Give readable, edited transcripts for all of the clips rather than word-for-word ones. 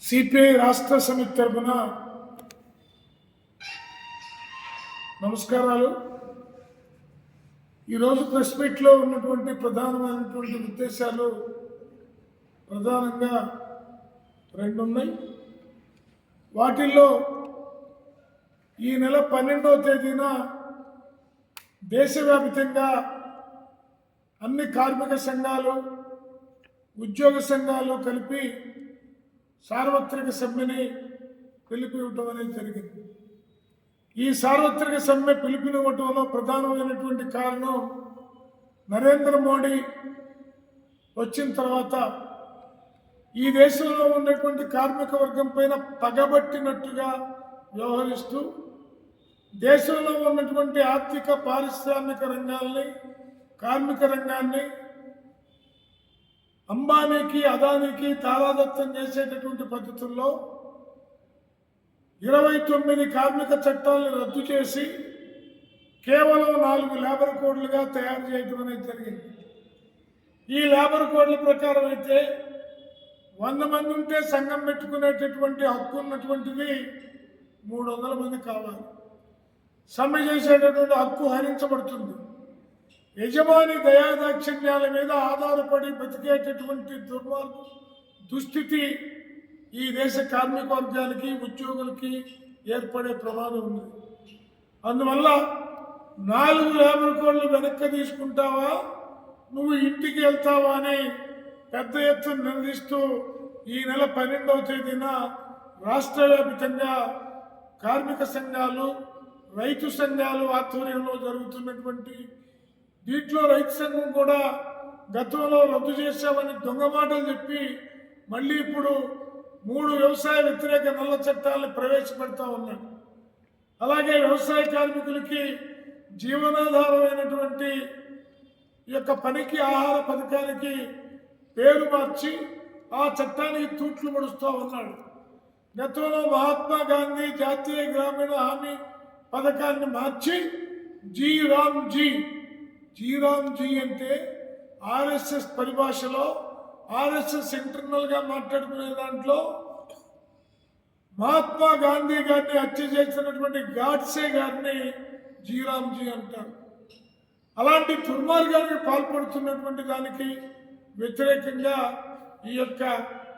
CPI రాష్ట్ర సమితి తరఫున నమస్కారాలు. ఈరోజు ప్రెస్ మీట్లో ఉన్నటువంటి ప్రధానమైనటువంటి ఉద్దేశాలు ప్రధానంగా రెండు ఉన్నాయి. వాటిల్లో ఈ నెల 12వ తేదీన దేశవ్యాప్తంగా అన్ని కార్మిక సంఘాలు, ఉద్యోగ సంఘాలు కలిపి సార్వత్రిక సమ్మెని పిలుపునివ్వటం అనేది జరిగింది. ఈ సార్వత్రిక సమ్మె పిలుపునివ్వటంలో ప్రధానమైనటువంటి కారణం నరేంద్ర మోడీ వచ్చిన తర్వాత ఈ దేశంలో ఉన్నటువంటి కార్మిక వర్గం పైన పగబట్టినట్టుగా వ్యవహరిస్తూ దేశంలో ఉన్నటువంటి ఆర్థిక పారిశ్రామిక రంగాల్ని, కార్మిక రంగాన్ని అంబానీకి, అదానీకి తారాదత్తం చేసేటటువంటి పద్ధతుల్లో 29 కార్మిక చట్టాలను రద్దు చేసి కేవలం 4 లేబర్ కోడ్లుగా తయారు చేయడం అనేది జరిగింది. ఈ లేబర్ కోడ్ల ప్రకారం అయితే 100 మంది ఉంటే సంఘం పెట్టుకునేటటువంటి హక్కు ఉన్నటువంటిది 300 మంది కావాలి. సమ్మె చేసేటటువంటి హక్కు హరించబడుతుంది. యజమాని దయాదాక్షిణ్యాల మీద ఆధారపడి బతికేటటువంటి దుస్థితి ఈ దేశ కార్మిక వర్గాలకి, ఉద్యోగులకి ఏర్పడే ప్రమాదం ఉంది. అందువల్ల 4 లేబర్ కోడ్లు వెనక్కి తీసుకుంటావా, నువ్వు ఇంటికి వెళ్తావా అని పెద్ద ఎత్తున నిలదీస్తూ ఈ నెల 12వ తేదీన రాష్ట్ర వ్యాప్తంగా కార్మిక సంఘాలు, రైతు సంఘాలు ఆధ్వర్యంలో జరుగుతున్నటువంటి దీంట్లో రైతు సంఘం కూడా గతంలో రద్దు చేశామని దొంగ మాటలు చెప్పి మళ్ళీ ఇప్పుడు 3 వ్యవసాయ వ్యతిరేక నల్ల చట్టాలను ప్రవేశపెడతా ఉన్నాడు. అలాగే వ్యవసాయ కార్మికులకి జీవనాధారమైనటువంటి ఈ యొక్క పనికి ఆహార పథకానికి పేరు మార్చి ఆ చట్టానికి తూట్లు పడుస్తూ ఉన్నాడు. గతంలో మహాత్మా గాంధీ జాతీయ గ్రామీణ హామీ పథకాన్ని మార్చి జీరామ్జీ అంటే ఆర్ఎస్ఎస్ పరిభాషలో, ఆర్ఎస్ఎస్ ఇంటర్నల్గా మాట్లాడుకునే దాంట్లో మహాత్మా గాంధీ గారిని హత్య చేసినటువంటి గాడ్సే గారిని జీరామ్జీ అంటారు. అలాంటి దుర్మార్గానికి పాల్పడుతున్నటువంటి దానికి వ్యతిరేకంగా ఈ యొక్క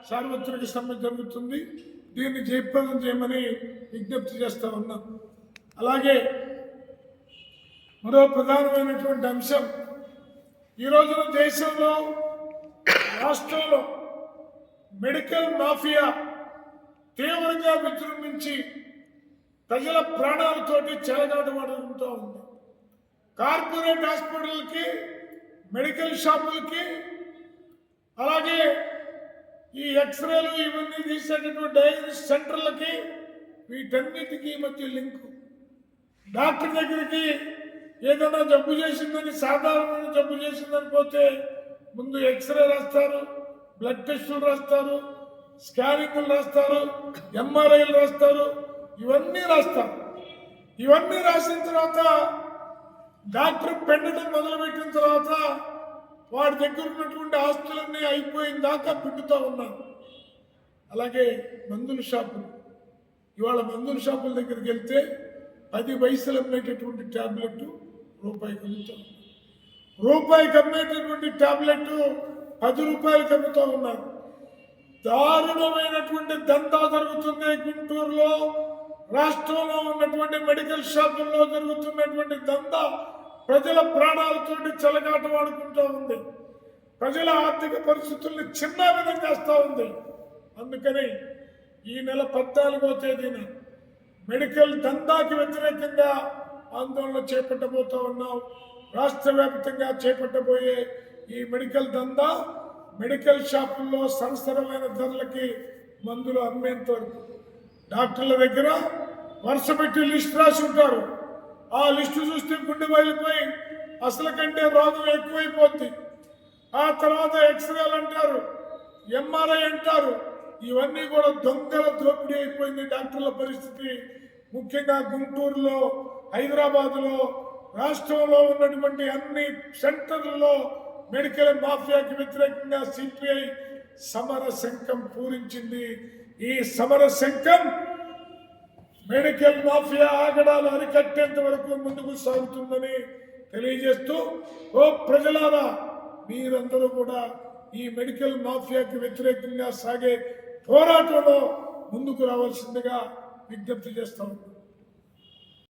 సార్వత్రిక సమ్మె జరుగుతుంది. దీన్ని జయప్రదం చేయమని విజ్ఞప్తి చేస్తూ ఉన్నాం. అలాగే మరో ప్రధానమైనటువంటి అంశం, ఈ రోజున దేశంలో, రాష్ట్రంలో మెడికల్ మాఫియా తీవ్రంగా విజృంభించి ప్రజల ప్రాణాలతోటి చెలగాటమాడుతూ ఉంది. కార్పొరేట్ హాస్పిటల్కి, మెడికల్ షాపులకి, అలాగే ఈ ఎక్స్రేలు ఇవన్నీ తీసేటటువంటి డయాగ్నోసిస్ సెంటర్లకి, వీటన్నిటికీ మధ్య లింకు. డాక్టర్ దగ్గరికి ఏదైనా జబ్బు చేసిందని, సాధారణమైన జబ్బు చేసిందని పోతే ముందు ఎక్స్రే రాస్తారు, బ్లడ్ టెస్టులు రాస్తారు, స్కానింగ్లు రాస్తారు, ఎంఆర్ఐలు రాస్తారు, ఇవన్నీ రాస్తారు. ఇవన్నీ రాసిన తర్వాత డాక్టర్ పెండటం మొదలుపెట్టిన తర్వాత వాడి దగ్గర ఉన్నటువంటి ఆస్తులన్నీ అయిపోయిన దాకా పిండుతూ ఉన్నారు. అలాగే మందుల షాపులు, ఇవాళ మందుల షాపుల దగ్గరికి వెళ్తే 10 పైసలు అమ్మేటటువంటి ట్యాబ్లెట్ రూపాయికి అమ్ముతాం. రూపాయికి అమ్మేటటువంటి ట్యాబ్లెట్ 10 రూపాయలకి అమ్ముతూ ఉన్నారు. దారుణమైనటువంటి దందా జరుగుతుంది గుంటూరులో. రాష్ట్రంలో ఉన్నటువంటి మెడికల్ షాపుల్లో జరుగుతున్నటువంటి దందా ప్రజల ప్రాణాలతోటి చెలగాటమాడుకుంటూ ఉంది. ప్రజల ఆర్థిక పరిస్థితుల్ని చిన్నాభిన్నం చేస్తూ ఉంది. అందుకని ఈ నెల 14వ తేదీన మెడికల్ దందాకి వ్యతిరేకంగా ఆందోళన చేపట్టబోతూ ఉన్నాం. రాష్ట్ర వ్యాప్తంగా చేపట్టబోయే ఈ మెడికల్ దందా మెడికల్ షాపుల్లో సరసరమైన ధరలకి మందులు అమ్మేంత వరకు డాక్టర్ల దగ్గర వరుస పెట్టి లిస్ట్ రాసి ఉంటారు. ఆ లిస్టు చూస్తే గుండె బయలుపోయి అసలు కంటే రోగం ఎక్కువైపోద్ది. ఆ తర్వాత ఎక్స్రేలు అంటారు, ఎంఆర్ఐ అంటారు. ఇవన్నీ కూడా దొంగల దోపిడీ అయిపోయింది డాక్టర్ల పరిస్థితి. ముఖ్యంగా గుంటూరులో, హైదరాబాదులో, రాష్ట్రంలో ఉన్నటువంటి అన్ని సెంటర్లలో మెడికల్ మాఫియాకి వ్యతిరేకంగా సిపిఐ సమర శంఖం పూరించింది. ఈ సమర శంఖం మెడికల్ మాఫియా ఆగడాలు అరికట్టేంత వరకు ముందుకు సాగుతుందని తెలియజేస్తూ, ఓ ప్రజలారా, మీరందరూ కూడా ఈ మెడికల్ మాఫియాకి వ్యతిరేకంగా సాగే పోరాటంలో ముందుకు రావాల్సిందిగా విజ్ఞప్తి చేస్తాము.